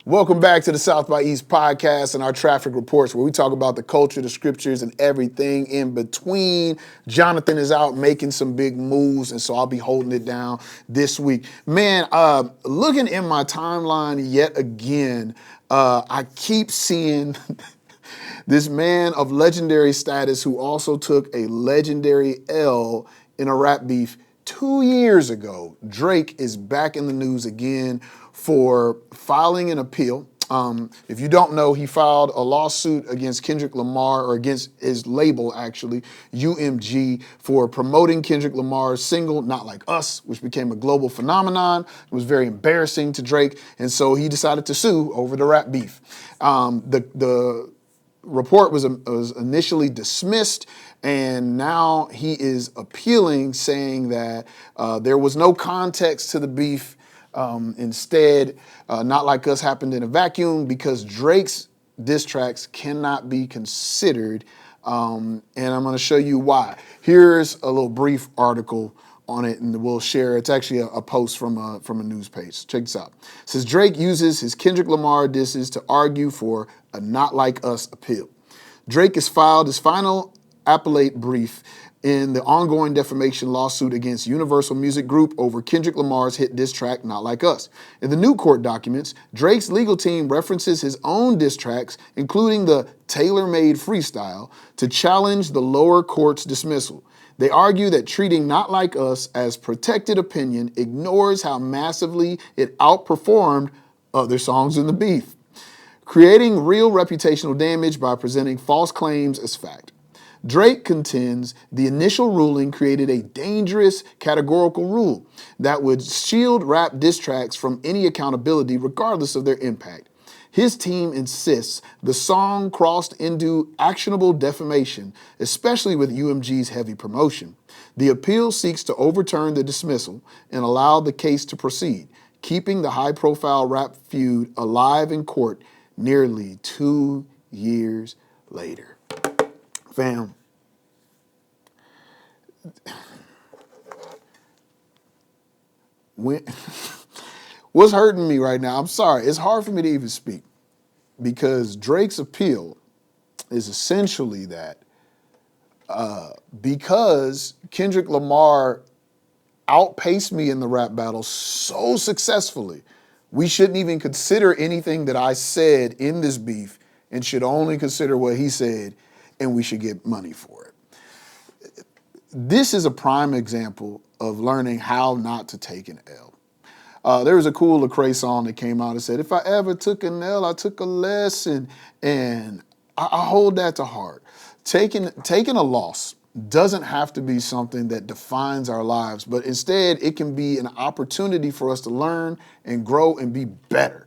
Welcome back to the South by East podcast and our traffic reports, where we talk about the culture, the scriptures, and everything in between. Jonathan is out making some big moves, and so I'll be holding it down this week. Man, looking in my timeline yet again, I keep seeing this man of legendary status who also took a legendary L in a rap beef 2 years ago. Drake is back in the news again for filing an appeal. If you don't know, he filed a lawsuit against Kendrick Lamar, or against his label actually, UMG, for promoting Kendrick Lamar's single, Not Like Us, which became a global phenomenon. It was very embarrassing to Drake, and so he decided to sue over the rap beef. The report was initially dismissed, and now he is appealing, saying that there was no context to the beef. Instead, Not Like Us happened in a vacuum because Drake's diss tracks cannot be considered, and I'm going to show you why. Here's a little brief article on it, and we'll share. It's actually a post from a news page. Check this out. It says Drake uses his Kendrick Lamar disses to argue for a Not Like Us appeal. Drake has filed his final appellate brief in the ongoing defamation lawsuit against Universal Music Group over Kendrick Lamar's hit diss track, Not Like Us. In the new court documents, Drake's legal team references his own diss tracks, including the tailor-made freestyle, to challenge the lower court's dismissal. They argue that treating Not Like Us as protected opinion ignores how massively it outperformed other songs in the beef, creating real reputational damage by presenting false claims as fact. Drake contends the initial ruling created a dangerous categorical rule that would shield rap diss tracks from any accountability regardless of their impact. His team insists the song crossed into actionable defamation, especially with UMG's heavy promotion. The appeal seeks to overturn the dismissal and allow the case to proceed, keeping the high-profile rap feud alive in court nearly 2 years later. Fam, what's hurting me right now, I'm sorry, it's hard for me to even speak, because Drake's appeal is essentially that because Kendrick Lamar outpaced me in the rap battle so successfully, we shouldn't even consider anything that I said in this beef and should only consider what he said, and we should get money for it. This is a prime example of learning how not to take an L. There was a cool Lecrae song that came out and said, if I ever took an L, I took a lesson, and I hold that to heart. Taking a loss doesn't have to be something that defines our lives, but instead it can be an opportunity for us to learn and grow and be better.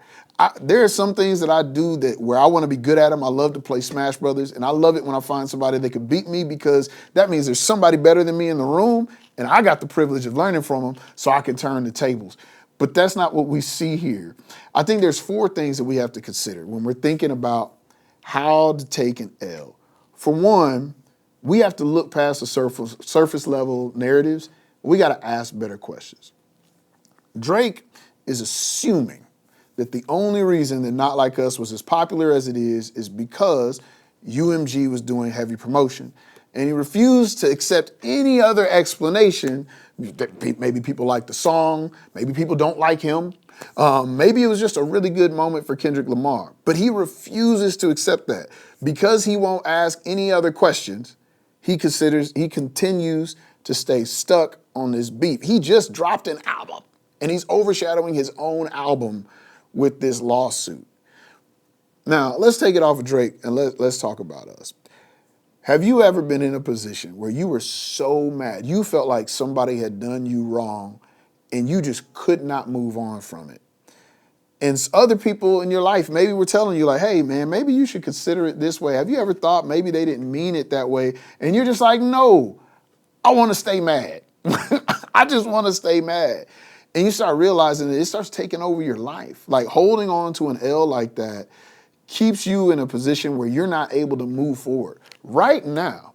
There are some things that I do where I want to be good at them. I love to play Smash Brothers, and I love it when I find somebody that can beat me, because that means there's somebody better than me in the room, and I got the privilege of learning from them so I can turn the tables. But that's not what we see here. I think there's 4 things that we have to consider when we're thinking about how to take an L. For one, we have to look past the surface level narratives. We got to ask better questions. Drake is assuming that the only reason that Not Like Us was as popular as it is because UMG was doing heavy promotion. And he refused to accept any other explanation. Maybe people like the song, maybe people don't like him. Maybe it was just a really good moment for Kendrick Lamar. But he refuses to accept that. Because he won't ask any other questions, he continues to stay stuck on this beef. He just dropped an album, and he's overshadowing his own album with this lawsuit. Now, let's take it off of Drake and let's talk about us. Have you ever been in a position where you were so mad, you felt like somebody had done you wrong, and you just could not move on from it? And other people in your life maybe were telling you like, hey man, maybe you should consider it this way. Have you ever thought maybe they didn't mean it that way? And you're just like, no, I want to stay mad. I just want to stay mad. And you start realizing that it starts taking over your life. Like holding on to an L like that keeps you in a position where you're not able to move forward. Right now,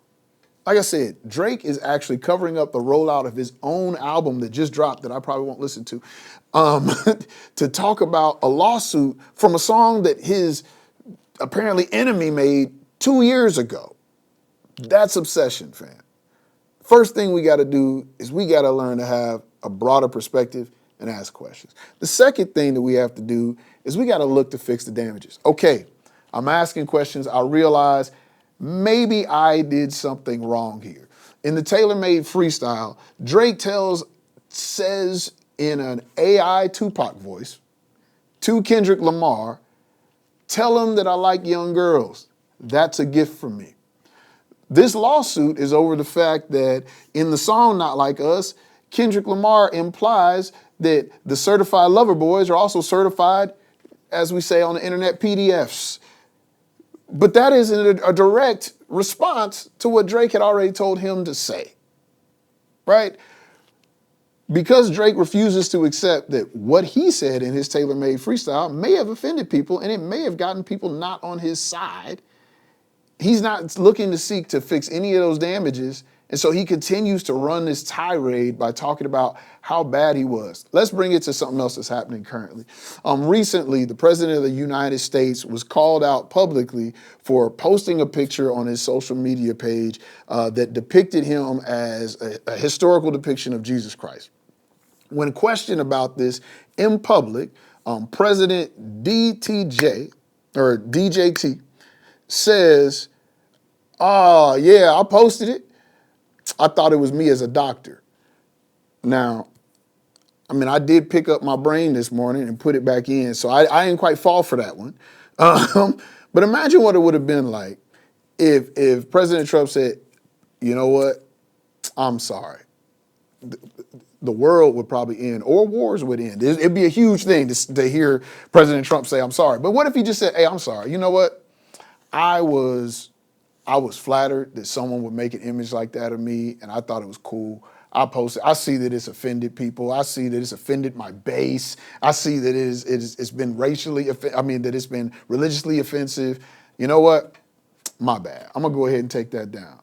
like I said, Drake is actually covering up the rollout of his own album that just dropped that I probably won't listen to, um, to talk about a lawsuit from a song that his apparently enemy made 2 years ago. That's obsession, fam. First thing we got to do is we got to learn to have a broader perspective and ask questions. The second thing that we have to do is we got to look to fix the damages. Okay, I'm asking questions. I realize maybe I did something wrong here. In the tailor-made freestyle, Drake says in an AI Tupac voice to Kendrick Lamar, tell him that I like young girls. That's a gift from me. This lawsuit is over the fact that in the song Not Like Us, Kendrick Lamar implies that the certified lover boys are also certified, as we say on the internet, PDFs. But that isn't a direct response to what Drake had already told him to say, right? Because Drake refuses to accept that what he said in his tailor-made freestyle may have offended people and it may have gotten people not on his side, he's not looking to seek to fix any of those damages. And so he continues to run this tirade by talking about how bad he was. Let's bring it to something else that's happening currently. Recently, the president of the United States was called out publicly for posting a picture on his social media page that depicted him as a historical depiction of Jesus Christ. When questioned about this in public, President DJT says, "Oh, yeah, I posted it. I thought it was me as a doctor." Now, I mean, I did pick up my brain this morning and put it back in, so I didn't quite fall for that one. But imagine what it would have been like if President Trump said, "You know what? I'm sorry." The world would probably end, or wars would end. It'd be a huge thing to hear President Trump say, "I'm sorry." But what if he just said, "Hey, I'm sorry. You know what? I was flattered that someone would make an image like that of me, and I thought it was cool. I posted. I see that it's offended people. I see that it's offended my base. I see that it's been that it's been religiously offensive. You know what? My bad. I'm gonna go ahead and take that down."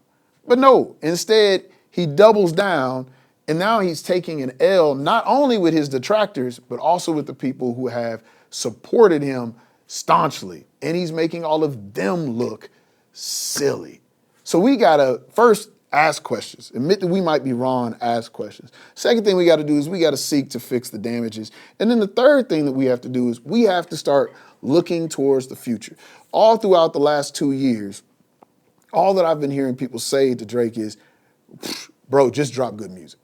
But no, instead he doubles down, and now he's taking an L not only with his detractors, but also with the people who have supported him staunchly, and he's making all of them look silly. So we gotta first ask questions. Admit that we might be wrong, ask questions. Second thing we gotta do is we gotta seek to fix the damages. And then the third thing that we have to do is we have to start looking towards the future. All throughout the last 2 years, all that I've been hearing people say to Drake is, "Bro, just drop good music.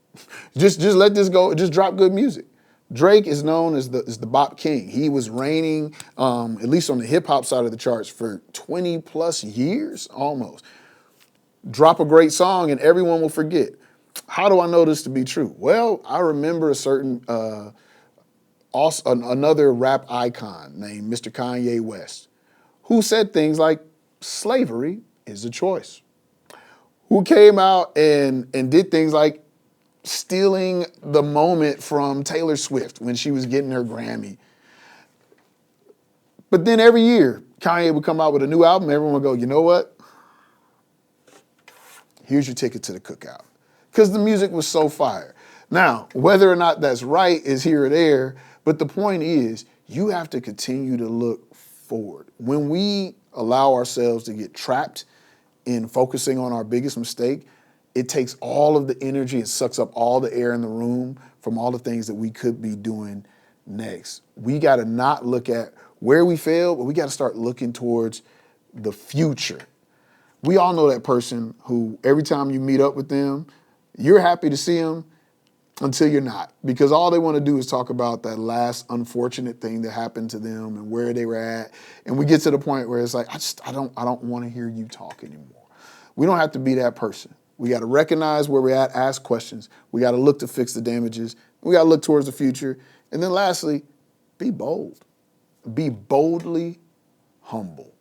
Just let this go, just drop good music." Drake is known as the bop king. He was reigning, at least on the hip hop side of the charts, for 20 plus years almost. Drop a great song and everyone will forget. How do I know this to be true? Well, I remember a certain, another rap icon named Mr. Kanye West, who said things like, "Slavery is a choice." Who came out and did things like stealing the moment from Taylor Swift when she was getting her Grammy. But then every year, Kanye would come out with a new album, everyone would go, "You know what? Here's your ticket to the cookout." Because the music was so fire. Now, whether or not that's right is here or there, but the point is, you have to continue to look forward. When we allow ourselves to get trapped in focusing on our biggest mistake, it takes all of the energy, it sucks up all the air in the room from all the things that we could be doing next. We got to not look at where we failed, but we got to start looking towards the future. We all know that person who every time you meet up with them, you're happy to see them until you're not, because all they want to do is talk about that last unfortunate thing that happened to them and where they were at. And we get to the point where it's like, I don't want to hear you talk anymore. We don't have to be that person. We got to recognize where we're at, ask questions. We got to look to fix the damages. We got to look towards the future. And then lastly, be bold. Be boldly humble.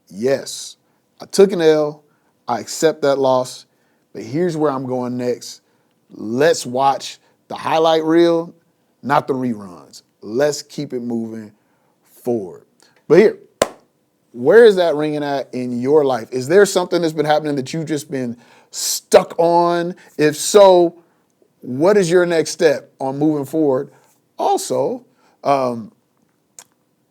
Yes, I took an L. I accept that loss. But here's where I'm going next. Let's watch the highlight reel, not the reruns. Let's keep it moving forward. But here, where is that ringing at in your life? Is there something that's been happening that you've just been stuck on? If so, what is your next step on moving forward? Also, how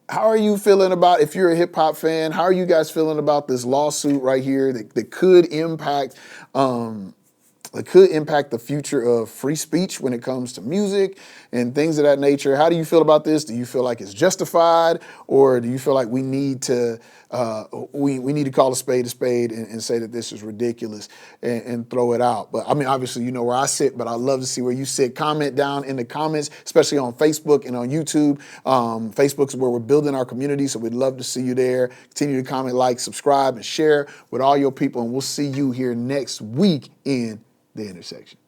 are you feeling about, if you're a hip hop fan, how are you guys feeling about this lawsuit right here that could impact the future of free speech when it comes to music and things of that nature? How do you feel about this? Do you feel like it's justified, or do you feel like we need to we need to call a spade and say that this is ridiculous and throw it out? But I mean, obviously, you know where I sit, but I'd love to see where you sit. Comment down in the comments, especially on Facebook and on YouTube. Facebook's where we're building our community, so we'd love to see you there. Continue to comment, like, subscribe, and share with all your people, and we'll see you here next week in The Intersection.